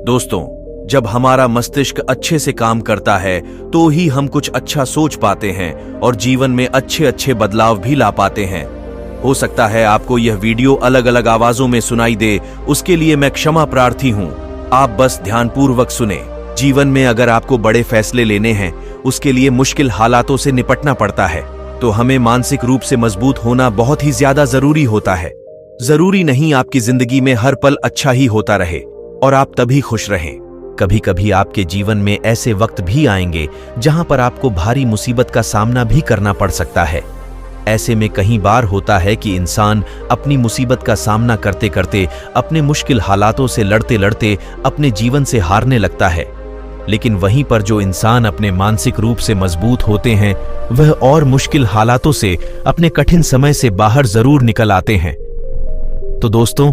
दोस्तों, जब हमारा मस्तिष्क अच्छे से काम करता है तो ही हम कुछ अच्छा सोच पाते हैं और जीवन में अच्छे अच्छे बदलाव भी ला पाते हैं। हो सकता है आपको यह वीडियो अलग अलग आवाजों में सुनाई दे, उसके लिए मैं क्षमा प्रार्थी हूँ। आप बस ध्यानपूर्वक सुने। जीवन में अगर आपको बड़े फैसले लेने हैं, उसके लिए मुश्किल हालातों से निपटना पड़ता है, तो हमें मानसिक रूप से मजबूत होना बहुत ही ज्यादा जरूरी होता है। जरूरी नहीं आपकी जिंदगी में हर पल अच्छा ही होता रहे और आप तभी खुश रहें। कभी कभी आपके जीवन में ऐसे वक्त भी आएंगे जहां पर आपको भारी मुसीबत का सामना भी करना पड़ सकता है। ऐसे में कई बार होता है कि इंसान अपनी मुसीबत का सामना करते करते, अपने मुश्किल हालातों से लड़ते लड़ते अपने जीवन से हारने लगता है। लेकिन वहीं पर जो इंसान अपने मानसिक रूप से मजबूत होते हैं, वह और मुश्किल हालातों से, अपने कठिन समय से बाहर जरूर निकल आते हैं। तो दोस्तों,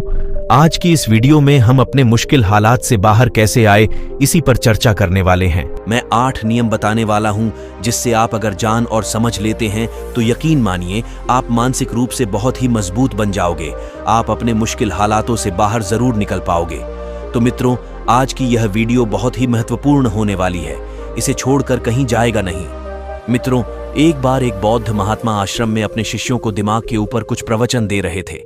आज की इस वीडियो में हम अपने मुश्किल हालात से बाहर कैसे आए, इसी पर चर्चा करने वाले हैं। मैं 8 नियम बताने वाला हूं, जिससे आप अगर जान और समझ लेते हैं तो यकीन मानिए आप मानसिक रूप से बहुत ही मजबूत बन जाओगे। आप अपने मुश्किल हालातों से बाहर जरूर निकल पाओगे। तो मित्रों, आज की यह वीडियो बहुत ही महत्वपूर्ण होने वाली है। इसे छोड़कर कहीं जाएगा नहीं। मित्रों, एक बार एक बौद्ध महात्मा आश्रम में अपने शिष्यों को दिमाग के ऊपर कुछ प्रवचन दे रहे थे।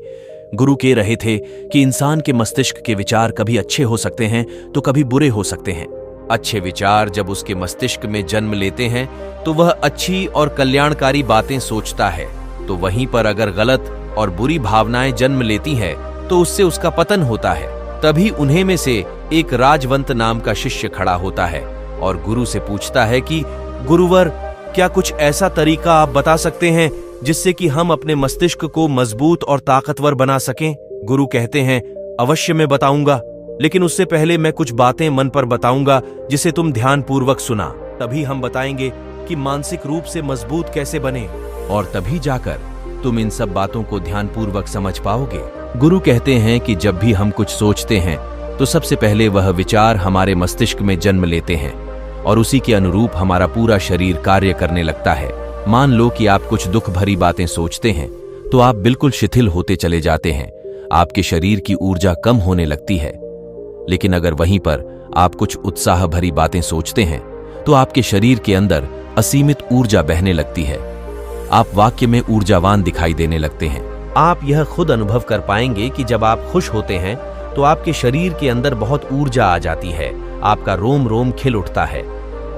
गुरु कह रहे थे कि इंसान के मस्तिष्क के विचार कभी अच्छे हो सकते हैं तो कभी बुरे हो सकते हैं। अच्छे विचार जब उसके मस्तिष्क में जन्म लेते हैं तो वह अच्छी और कल्याणकारी बातें सोचता है, तो वहीं पर अगर गलत और बुरी भावनाएं जन्म लेती हैं तो उससे उसका पतन होता है। तभी उन्हें में से एक राजवंत नाम का शिष्य खड़ा होता है और गुरु से पूछता है कि गुरुवर, क्या कुछ ऐसा तरीका आप बता सकते हैं जिससे कि हम अपने मस्तिष्क को मजबूत और ताकतवर बना सकें? गुरु कहते हैं, अवश्य मैं बताऊंगा, लेकिन उससे पहले मैं कुछ बातें मन पर बताऊंगा जिसे तुम ध्यानपूर्वक सुना। तभी हम बताएंगे कि मानसिक रूप से मजबूत कैसे बने, और तभी जाकर तुम इन सब बातों को ध्यानपूर्वक समझ पाओगे। गुरु कहते हैं कि जब भी हम कुछ सोचते हैं तो सबसे पहले वह विचार हमारे मस्तिष्क में जन्म लेते हैं और उसी के अनुरूप हमारा पूरा शरीर कार्य करने लगता है। मान लो कि आप कुछ दुख भरी बातें सोचते हैं तो आप बिल्कुल शिथिल होते चले जाते हैं, आपके शरीर की ऊर्जा कम होने लगती है। लेकिन अगर वहीं पर आप कुछ उत्साह भरी बातें सोचते हैं तो आपके शरीर के अंदर असीमित ऊर्जा बहने लगती है। आप वाक्य में ऊर्जावान दिखाई देने लगते हैं। आप यह खुद अनुभव कर पाएंगे कि जब आप खुश होते हैं तो आपके शरीर के अंदर बहुत ऊर्जा आ जाती है, आपका रोम रोम खिल उठता है।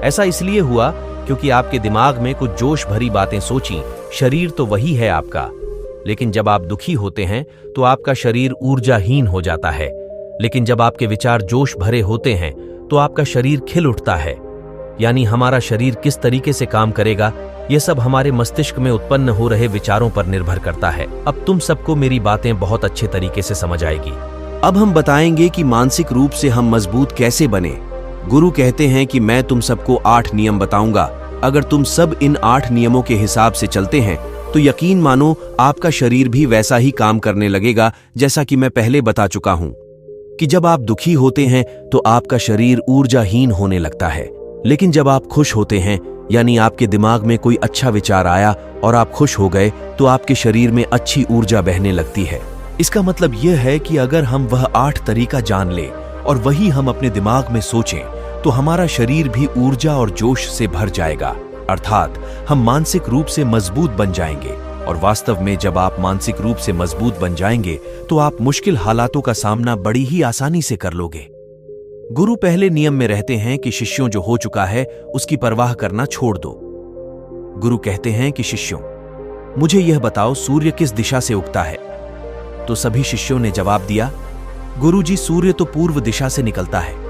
ऐसा इसलिए हुआ क्योंकि आपके दिमाग में कुछ जोश भरी बातें सोची। शरीर तो वही है आपका, लेकिन जब आप दुखी होते हैं तो आपका शरीर ऊर्जाहीन हो जाता है। लेकिन जब आपके विचार जोश भरे होते हैं तो आपका शरीर खिल उठता है। यानी हमारा शरीर किस तरीके से काम करेगा, यह सब हमारे मस्तिष्क में उत्पन्न हो रहे विचारों पर निर्भर करता है। अब तुम सबको मेरी बातें बहुत अच्छे तरीके से समझ आएगी। अब हम बताएंगे कि मानसिक रूप से हम मजबूत कैसे बने। गुरु कहते हैं कि मैं तुम सबको 8 नियम बताऊंगा। अगर तुम सब इन 8 नियमों के हिसाब से चलते हैं तो यकीन मानो आपका शरीर भी वैसा ही काम करने लगेगा जैसा कि मैं पहले बता चुका हूं कि जब आप दुखी होते हैं तो आपका शरीर ऊर्जाहीन होने लगता है। लेकिन जब आप खुश होते हैं, यानी आपके दिमाग में कोई अच्छा विचार आया और आप खुश हो गए, तो आपके शरीर में अच्छी ऊर्जा बहने लगती है। इसका मतलब यह है कि अगर हम वह 8 तरीका जान लें और वही हम अपने दिमाग में सोचें तो हमारा शरीर भी ऊर्जा और जोश से भर जाएगा, अर्थात हम मानसिक रूप से मजबूत बन जाएंगे। और वास्तव में जब आप मानसिक रूप से मजबूत बन जाएंगे तो आप मुश्किल हालातों का सामना बड़ी ही आसानी से कर लोगे। गुरु पहले नियम में रहते हैं कि शिष्यों, जो हो चुका है उसकी परवाह करना छोड़ दो। गुरु कहते हैं कि शिष्यों, मुझे यह बताओ, सूर्य किस दिशा से उगता है? तो सभी शिष्यों ने जवाब दिया, गुरुजी, सूर्य तो पूर्व दिशा से निकलता है।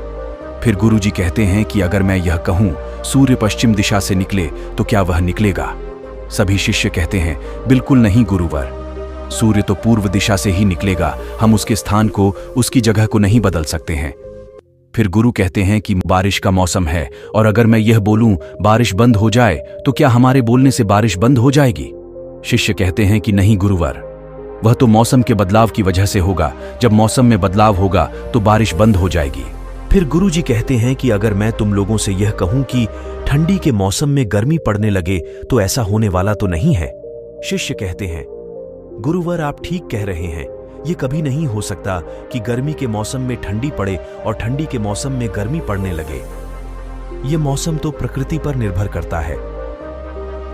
फिर गुरुजी कहते हैं कि अगर मैं यह कहूं सूर्य पश्चिम दिशा से निकले तो क्या वह निकलेगा? सभी शिष्य कहते हैं, बिल्कुल नहीं गुरुवर, सूर्य तो पूर्व दिशा से ही निकलेगा, हम उसके स्थान को, उसकी जगह को नहीं बदल सकते हैं। फिर गुरु कहते हैं कि बारिश का मौसम है और अगर मैं यह बोलूं बारिश बंद हो जाए तो क्या हमारे बोलने से बारिश बंद हो जाएगी? शिष्य कहते हैं कि नहीं गुरुवर, वह तो मौसम के बदलाव की वजह से होगा, जब मौसम में बदलाव होगा तो बारिश बंद हो जाएगी। फिर गुरुजी कहते हैं कि अगर मैं तुम लोगों से यह कहूं कि ठंडी के मौसम में गर्मी पड़ने लगे तो ऐसा होने वाला तो नहीं है? शिष्य कहते हैं, गुरुवर, आप ठीक कह रहे हैं, ये कभी नहीं हो सकता कि गर्मी के मौसम में ठंडी पड़े और ठंडी के मौसम में गर्मी पड़ने लगे। ये मौसम तो प्रकृति पर निर्भर करता है,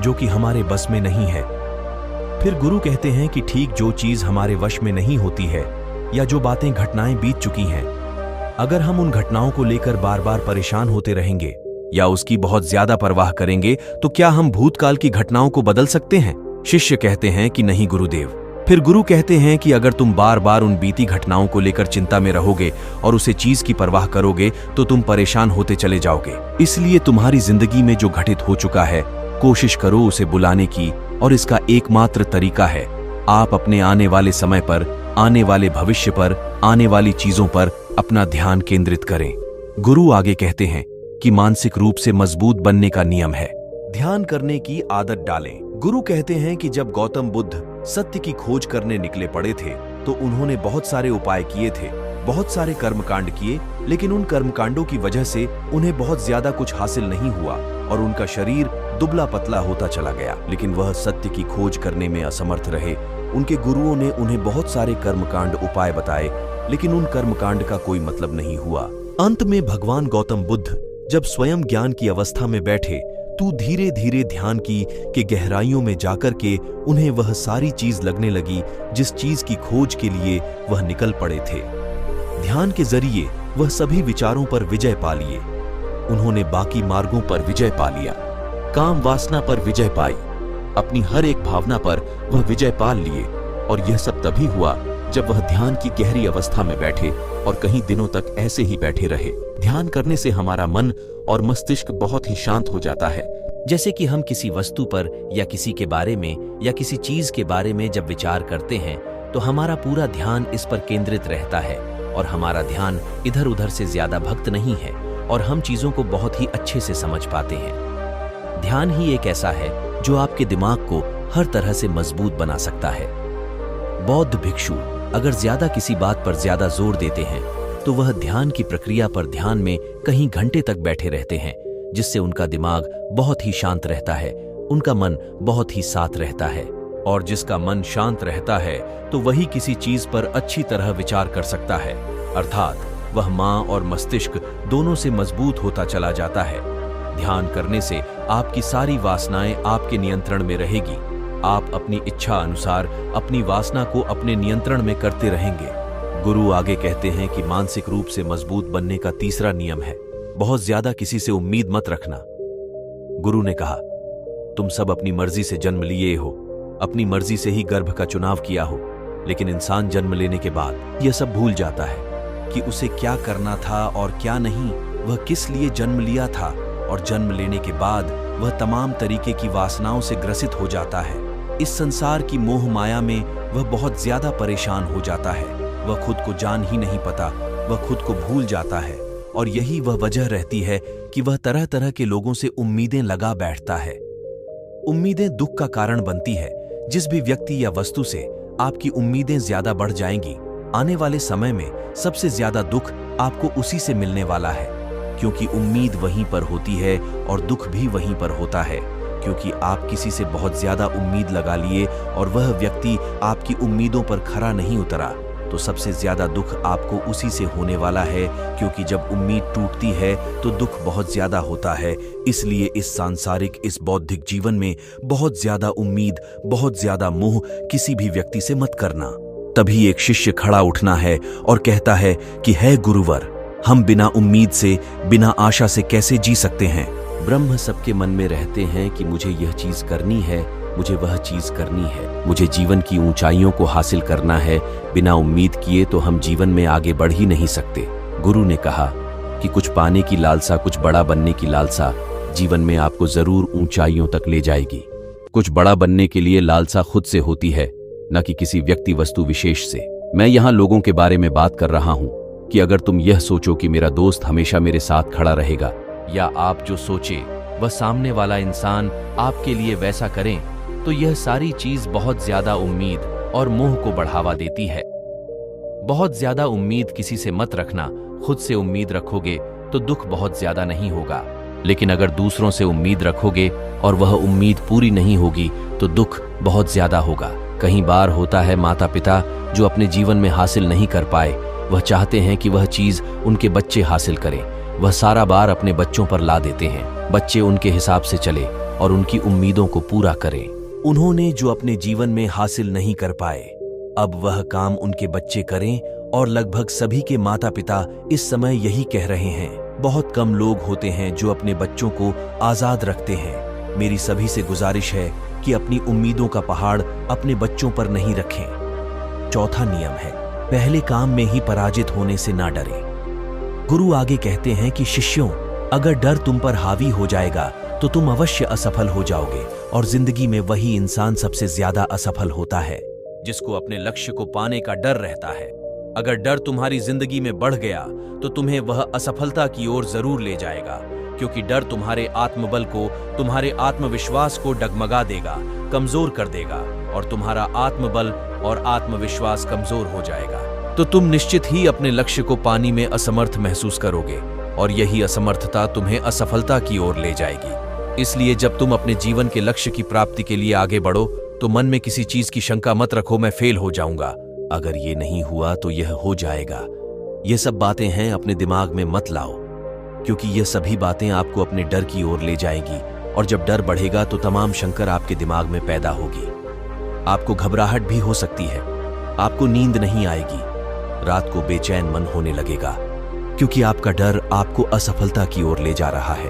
जो कि हमारे बस में नहीं है। फिर गुरु कहते हैं कि ठीक जो चीज हमारे वश में नहीं होती है या जो बातें घटनाएं बीत चुकी हैं, अगर हम उन घटनाओं को लेकर बार बार परेशान होते रहेंगे या उसकी बहुत ज्यादा परवाह करेंगे तो क्या हम भूतकाल की घटनाओं को बदल सकते हैं? शिष्य कहते हैं कि नहीं गुरुदेव। फिर गुरु कहते हैं कि अगर तुम बार बार उन बीती घटनाओं को लेकर चिंता में रहोगे और उसे चीज की परवाह करोगे तो तुम परेशान होते चले जाओगे। इसलिए तुम्हारी जिंदगी में जो घटित हो चुका है, कोशिश करो उसे बुलाने की, और इसका एकमात्र तरीका है आप अपने आने वाले समय पर, आने वाले भविष्य पर, आने वाली चीजों पर अपना ध्यान केंद्रित करें। गुरु आगे कहते हैं कि मानसिक रूप से मजबूत बनने का नियम है ध्यान करने की आदत डालें। गुरु कहते हैं कि जब गौतम बुद्ध सत्य की खोज करने निकले पड़े थे तो उन्होंने बहुत सारे उपाय किए थे, बहुत सारे कर्मकांड किए, लेकिन उन कर्मकांडों की वजह से उन्हें बहुत ज्यादा कुछ हासिल नहीं हुआ और उनका शरीर दुबला पतला होता चला गया। लेकिन वह सत्य की खोज करने में असमर्थ रहे। उनके गुरुओं ने उन्हें बहुत सारे कर्मकांड उपाय बताए, लेकिन उन कर्मकांड का कोई मतलब नहीं हुआ। अंत में भगवान गौतम बुद्ध जब स्वयं ज्ञान की अवस्था में बैठे तो धीरे धीरे ध्यान की गहराइयों में जाकर के उन्हें वह सारी चीज लगने लगी जिस चीज की खोज के लिए वह निकल पड़े थे। ध्यान के जरिए वह सभी विचारों पर विजय पा लिए। उन्होंने बाकी मार्गों पर विजय पा लिया, काम वासना पर विजय पाई, अपनी हर एक भावना पर वह विजय पा लिए। और यह सब तभी हुआ जब वह ध्यान की गहरी अवस्था में बैठे और कई दिनों तक ऐसे ही बैठे रहे। ध्यान करने से हमारा मन और मस्तिष्क बहुत ही शांत हो जाता है। जैसे कि हम किसी वस्तु पर या किसी के बारे में या किसी चीज के बारे में जब विचार करते हैं तो हमारा पूरा ध्यान इस पर केंद्रित रहता है और हमारा ध्यान इधर उधर से ज्यादा भक्त नहीं है और हम चीजों को बहुत ही अच्छे से समझ पाते हैं। ध्यान ही एक ऐसा है जो आपके दिमाग को हर तरह से मजबूत बना सकता है। बौद्ध भिक्षु अगर ज्यादा किसी बात पर ज्यादा जोर देते हैं तो वह ध्यान की प्रक्रिया पर ध्यान में कहीं घंटे तक बैठे रहते हैं, जिससे उनका दिमाग बहुत ही शांत रहता है, उनका मन बहुत ही साथ रहता है। और जिसका मन शांत रहता है तो वही किसी चीज पर अच्छी तरह विचार कर सकता है, अर्थात वह मां और मस्तिष्क दोनों से मजबूत होता चला जाता है। ध्यान करने से आपकी सारी वासनाएं आपके नियंत्रण में रहेगी। आप अपनी इच्छा अनुसार अपनी वासना को अपने नियंत्रण में करते रहेंगे। गुरु आगे कहते हैं कि मानसिक रूप से मजबूत बनने का तीसरा नियम है बहुत ज्यादा किसी से उम्मीद मत रखना। गुरु ने कहा, तुम सब अपनी मर्जी से जन्म लिए हो, अपनी मर्जी से ही गर्भ का चुनाव किया हो, लेकिन इंसान जन्म लेने के बाद यह सब भूल जाता है कि उसे क्या करना था और क्या नहीं, वह किस लिए जन्म लिया था, और जन्म लेने के बाद वह तमाम तरीके की वासनाओं से ग्रसित हो जाता है। इस संसार की मोह माया में वह बहुत ज्यादा परेशान हो जाता है। वह खुद को जान ही नहीं पाता, वह खुद को भूल जाता है, और यही वह वजह रहती है कि वह तरह तरह के लोगों से उम्मीदें लगा बैठता है। उम्मीदें दुख का कारण बनती है। जिस भी व्यक्ति या वस्तु से आपकी उम्मीदें ज्यादा बढ़ जाएंगी, आने वाले समय में सबसे ज्यादा दुख आपको उसी से मिलने वाला है, क्योंकि उम्मीद वहीं पर होती है और दुख भी वहीं पर होता है। क्योंकि आप किसी से बहुत ज्यादा उम्मीद लगा लिए और वह व्यक्ति आपकी उम्मीदों पर खरा नहीं उतरा, तो सबसे ज्यादा दुख आपको उसी से होने वाला है। क्योंकि जब उम्मीद टूटती है तो दुख बहुत ज्यादा होता है। इसलिए इस सांसारिक, इस बौद्धिक जीवन में बहुत ज्यादा उम्मीद, बहुत ज्यादा मोह किसी भी व्यक्ति से मत करना। तभी एक शिष्य खड़ा उठना है और कहता है कि है गुरुवर, हम बिना उम्मीद से, बिना आशा से कैसे जी सकते हैं? ब्रह्म सबके मन में रहते हैं कि मुझे यह चीज करनी है, मुझे वह चीज करनी है, मुझे जीवन की ऊंचाइयों को हासिल करना है। बिना उम्मीद किए तो हम जीवन में आगे बढ़ ही नहीं सकते। गुरु ने कहा कि कुछ पाने की लालसा, कुछ बड़ा बनने की लालसा जीवन में आपको जरूर ऊंचाइयों तक ले जाएगी। कुछ बड़ा बनने के लिए लालसा खुद से होती है, न कि किसी व्यक्ति वस्तु विशेष से। मैं यहाँ लोगों के बारे में बात कर रहा हूँ कि अगर तुम यह सोचो कि मेरा दोस्त हमेशा मेरे साथ खड़ा रहेगा, या आप जो सोचे वह सामने वाला इंसान आपके लिए वैसा करें, तो यह सारी चीज बहुत ज्यादा उम्मीद और मोह को बढ़ावा देती है। बहुत ज्यादा उम्मीद किसी से मत रखना। खुद से उम्मीद रखोगे तो दुख बहुत ज्यादा नहीं होगा, लेकिन अगर दूसरों से उम्मीद रखोगे और वह उम्मीद पूरी नहीं होगी तो दुख बहुत ज्यादा होगा। कई बार होता है माता पिता जो अपने जीवन में हासिल नहीं कर पाए, वह चाहते हैं कि वह चीज उनके बच्चे हासिल करें। वह सारा बार अपने बच्चों पर ला देते हैं। बच्चे उनके हिसाब से चले और उनकी उम्मीदों को पूरा करें। उन्होंने जो अपने जीवन में हासिल नहीं कर पाए, अब वह काम उनके बच्चे करें, और लगभग सभी के माता पिता इस समय यही कह रहे हैं। बहुत कम लोग होते हैं जो अपने बच्चों को आजाद रखते हैं। मेरी सभी से गुजारिश है कि अपनी उम्मीदों का पहाड़ अपने बच्चों पर नहीं रखें। चौथा नियम है, पहले काम में ही पराजित होने से ना डरें। गुरु आगे कहते हैं कि शिष्यों, अगर डर तुम पर हावी हो जाएगा तो तुम अवश्य असफल हो जाओगे, और जिंदगी में वही इंसान सबसे ज्यादा असफल होता है जिसको अपने लक्ष्य को पाने का डर रहता है। अगर डर तुम्हारी जिंदगी में बढ़ गया तो तुम्हें वह असफलता की ओर जरूर ले जाएगा, क्योंकि डर तुम्हारे आत्मबल को, तुम्हारे आत्मविश्वास को डगमगा देगा, कमजोर कर देगा, और तुम्हारा आत्मबल और आत्मविश्वास कमजोर हो जाएगा तो तुम निश्चित ही अपने लक्ष्य को पाने में असमर्थ महसूस करोगे, और यही असमर्थता तुम्हें असफलता की ओर ले जाएगी। इसलिए जब तुम अपने जीवन के लक्ष्य की प्राप्ति के लिए आगे बढ़ो तो मन में किसी चीज की शंका मत रखो, मैं फेल हो जाऊंगा, अगर ये नहीं हुआ तो यह हो जाएगा। ये सब बातें हैं अपने दिमाग में मत लाओ, क्योंकि ये सभी बातें आपको अपने डर की ओर ले जाएगी, और जब डर बढ़ेगा तो तमाम शंकर आपके दिमाग में पैदा होगी। आपको घबराहट भी हो सकती है, आपको नींद नहीं आएगी, रात को बेचैन मन होने लगेगा, क्योंकि आपका डर आपको असफलता की ओर ले जा रहा है।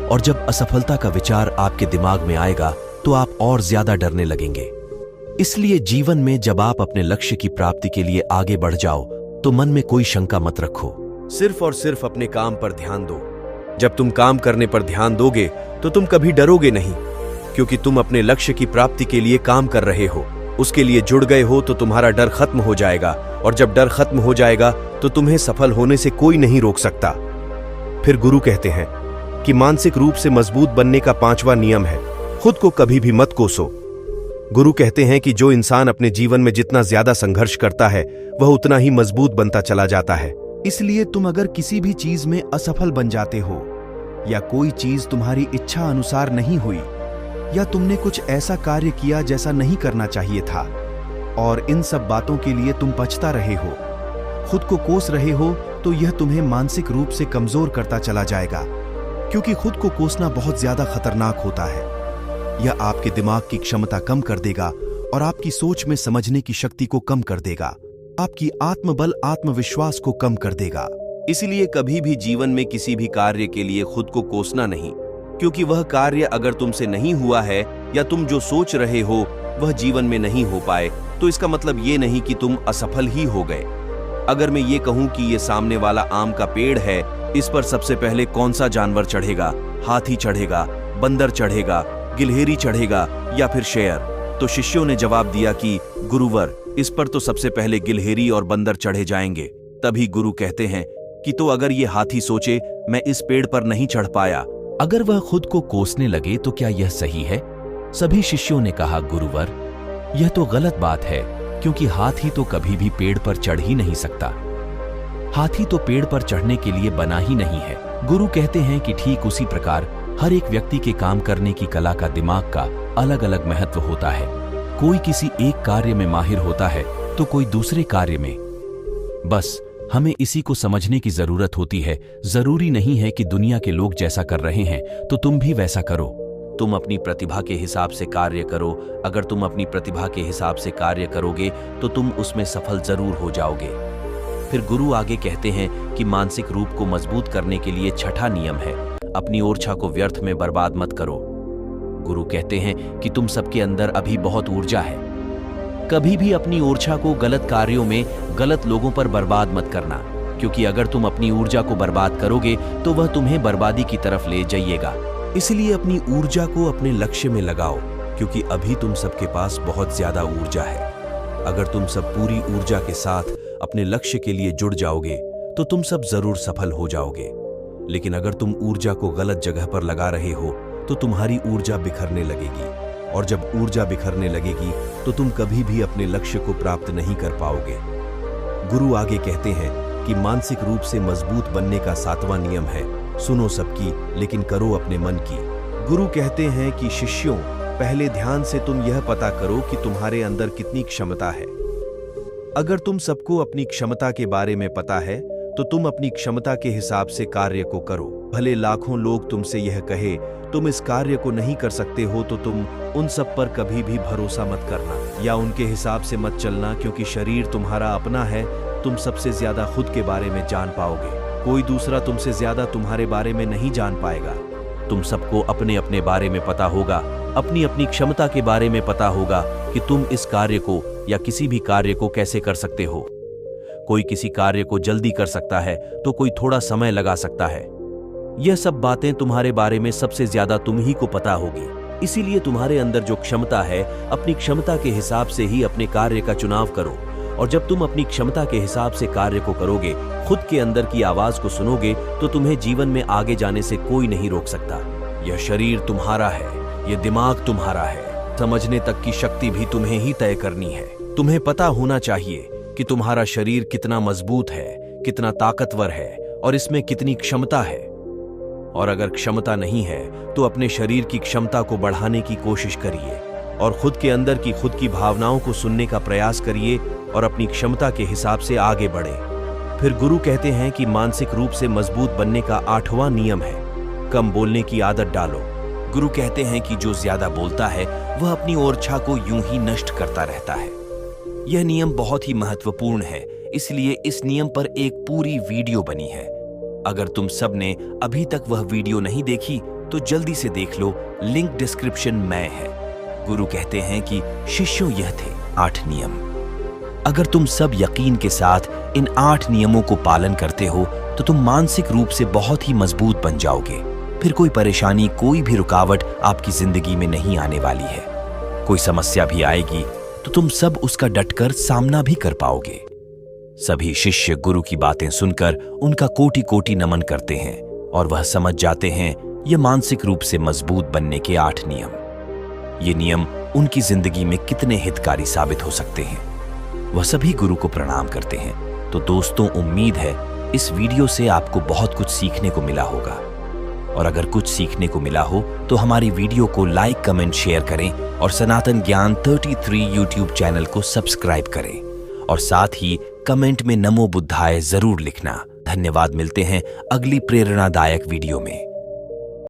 और जब असफलता का विचार आपके दिमाग में आएगा तो आप और ज्यादा डरने लगेंगे। इसलिए जीवन में जब आप अपने लक्ष्य की प्राप्ति के लिए आगे बढ़ जाओ तो मन में कोई शंका मत रखो, सिर्फ और सिर्फ अपने काम पर ध्यान दो। जब तुम काम करने पर ध्यान दोगे तो तुम कभी डरोगे नहीं, क्योंकि तुम अपने लक्ष्य की प्राप्ति के लिए काम कर रहे हो, उसके लिए जुड़ गए हो, तो तुम्हारा डर खत्म हो जाएगा, और जब डर खत्म हो जाएगा तो तुम्हें सफल होने से कोई नहीं रोक सकता। फिर गुरु कहते हैं कि मानसिक रूप से मजबूत बनने का 5वां नियम है, खुद को कभी भी मत कोसो। गुरु कहते हैं कि जो इंसान अपने जीवन में जितना ज्यादा संघर्ष करता है वह उतना ही मजबूत बनता चला जाता है। इसलिए तुम अगर किसी भी चीज में असफल बन जाते हो, या कोई चीज तुम्हारी इच्छा अनुसार नहीं हुई, या तुमने कुछ ऐसा कार्य किया जैसा नहीं करना चाहिए था, और इन सब बातों के लिए तुम पछता रहे हो, खुद को कोस रहे हो, तो यह तुम्हें मानसिक रूप से कमजोर करता चला जाएगा, क्योंकि खुद को कोसना बहुत ज्यादा खतरनाक होता है। यह आपके दिमाग की क्षमता कम कर देगा और आपकी सोच में समझने की शक्ति को कम कर देगा, आपकी आत्मबल, आत्मविश्वास को कम कर देगा। इसलिए कभी भी जीवन में किसी भी कार्य के लिए खुद को कोसना नहीं, क्योंकि वह कार्य अगर तुमसे नहीं हुआ है, या तुम जो सोच रहे हो वह जीवन में नहीं हो पाए, तो इसका मतलब ये नहीं कि तुम असफल ही हो गए। अगर मैं ये कहूं कि ये सामने वाला आम का पेड़ है, इस पर सबसे पहले कौन सा जानवर चढ़ेगा? हाथी चढ़ेगा, बंदर चढ़ेगा, गिलहरी चढ़ेगा, या फिर शेर? तो शिष्यों ने जवाब दिया कि गुरुवर, इस पर तो सबसे पहले गिलहरी और बंदर चढ़े जाएंगे। तभी गुरु कहते हैं कि तो अगर ये हाथी सोचे मैं इस पेड़ पर नहीं चढ़ पाया, अगर वह खुद को कोसने लगे तो क्या यह सही है? सभी शिष्यों ने कहा गुरुवर, यह तो गलत बात है, क्योंकि हाथी तो कभी भी पेड़ पर चढ़ ही नहीं सकता। हाथी तो पेड़ पर चढ़ने के लिए बना ही नहीं है। गुरु कहते हैं कि ठीक उसी प्रकार हर एक व्यक्ति के काम करने की कला का, दिमाग का अलग अलग महत्व होता है। कोई किसी एक कार्य में माहिर होता है तो कोई दूसरे कार्य में। बस हमें इसी को समझने की जरूरत होती है। जरूरी नहीं है कि दुनिया के लोग जैसा कर रहे हैं तो तुम भी वैसा करो। तुम अपनी प्रतिभा के हिसाब से कार्य करो। अगर तुम अपनी प्रतिभा के हिसाब से कार्य करोगे तो तुम उसमें सफल जरूर हो जाओगे। फिर गुरु आगे कहते हैं कि मानसिक रूप को मजबूत करने के लिए 6ठा नियम है, अपनी ऊर्जा को व्यर्थ में बर्बाद मत करो। गुरु कहते हैं कि तुम सबके अंदर अभी बहुत ऊर्जा है। कभी भी अपनी ऊर्जा को गलत कार्यों में, गलत लोगों पर बर्बाद मत करना, क्योंकि अगर तुम अपनी ऊर्जा को बर्बाद करोगे तो वह तुम्हें बर्बादी की तरफ ले जाइएगा। इसलिए अपनी ऊर्जा को अपने लक्ष्य में लगाओ, क्योंकि अभी तुम सबके पास बहुत ज्यादा ऊर्जा है। अगर तुम सब पूरी ऊर्जा के साथ अपने लक्ष्य के लिए जुड़ जाओगे तो तुम सब जरूर सफल हो जाओगे। लेकिन अगर तुम ऊर्जा को गलत जगह पर लगा रहे हो तो तुम्हारी ऊर्जा बिखरने लगेगी, और जब ऊर्जा बिखरने लगेगी तो तुम कभी भी अपने लक्ष्य को प्राप्त नहीं कर पाओगे। गुरु आगे कहते हैं कि मानसिक रूप से मजबूत बनने का 7वां नियम है, सुनो सबकी लेकिन करो अपने मन की। गुरु कहते हैं कि शिष्यों, पहले ध्यान से तुम यह पता करो कि तुम्हारे अंदर कितनी क्षमता है। अगर तुम सबको अपनी क्षमता के बारे में पता है तो तुम अपनी क्षमता के हिसाब से कार्य को करो। भले लाखों लोग तुमसे यह कहे तुम इस कार्य को नहीं कर सकते हो, तो तुम उन सब पर कभी भी भरोसा मत करना या उनके हिसाब से मत चलना, क्योंकि शरीर तुम्हारा अपना है। तुम सबसे ज्यादा खुद के बारे में जान पाओगे, कोई दूसरा तुमसे ज्यादा तुम्हारे बारे में नहीं जान पाएगा। तुम सबको अपने अपने बारे में पता होगा, अपनी अपनी क्षमता के बारे में पता होगा कि तुम इस कार्य को या किसी भी कार्य को कैसे कर सकते हो। कोई किसी कार्य को जल्दी कर सकता है तो कोई थोड़ा समय लगा सकता है। यह सब बातें तुम्हारे बारे में सबसे ज्यादा तुम ही को पता होगी। इसीलिए तुम्हारे अंदर जो क्षमता है, अपनी क्षमता के हिसाब से ही अपने कार्य का चुनाव करो। और जब तुम अपनी क्षमता के हिसाब से कार्य को करोगे, खुद के अंदर की आवाज को सुनोगे, तो तुम्हें जीवन में आगे जाने से कोई नहीं रोक सकता। यह शरीर तुम्हारा है, यह दिमाग तुम्हारा है, समझने तक की शक्ति भी तुम्हें ही तय करनी है। तुम्हें पता होना चाहिए कि तुम्हारा शरीर कितना मजबूत है, कितना ताकतवर है और इसमें कितनी क्षमता है। और अगर क्षमता नहीं है तो अपने शरीर की क्षमता को बढ़ाने की कोशिश करिए और खुद के अंदर की खुद की भावनाओं को सुनने का प्रयास करिए और अपनी क्षमता के हिसाब से आगे बढ़े। फिर गुरु कहते हैं कि मानसिक रूप से मजबूत बनने का 8वां नियम है, कम बोलने की आदत डालो। गुरु कहते हैं कि जो ज्यादा बोलता है वह अपनी ओरछा को यूं ही नष्ट करता रहता है। यह नियम बहुत ही महत्वपूर्ण है, इसलिए इस नियम पर एक पूरी वीडियो बनी है। अगर तुम सब ने अभी तक वह वीडियो नहीं देखी तो जल्दी से देख लो, लिंक डिस्क्रिप्शन में है। गुरु कहते हैं कि शिष्यों, यह थे 8 नियम। अगर तुम सब यकीन के साथ इन 8 नियमों को पालन करते हो तो तुम मानसिक रूप से बहुत ही मजबूत बन जाओगे। फिर कोई परेशानी, कोई भी रुकावट आपकी जिंदगी में नहीं आने वाली है। कोई समस्या भी आएगी तो तुम सब उसका डटकर सामना भी कर पाओगे। सभी शिष्य गुरु की बातें सुनकर उनका कोटि कोटि नमन करते हैं और वह समझ जाते हैं ये मानसिक रूप से मजबूत बनने के 8 नियम। ये नियम उनकी जिंदगी में कितने हितकारी साबित हो सकते हैं। वह सभी गुरु को प्रणाम करते हैं। तो दोस्तों, उम्मीद है इस वीडियो से आपको बहुत कुछ सीखने को मिला होगा। और अगर कुछ सीखने को मिला हो तो हमारी वीडियो को लाइक, कमेंट, शेयर करें और सनातन ज्ञान 33 यूट्यूब चैनल को सब्सक्राइब करें और साथ ही कमेंट में नमो बुद्धाय जरूर लिखना। धन्यवाद। मिलते हैं अगली प्रेरणादायक वीडियो में।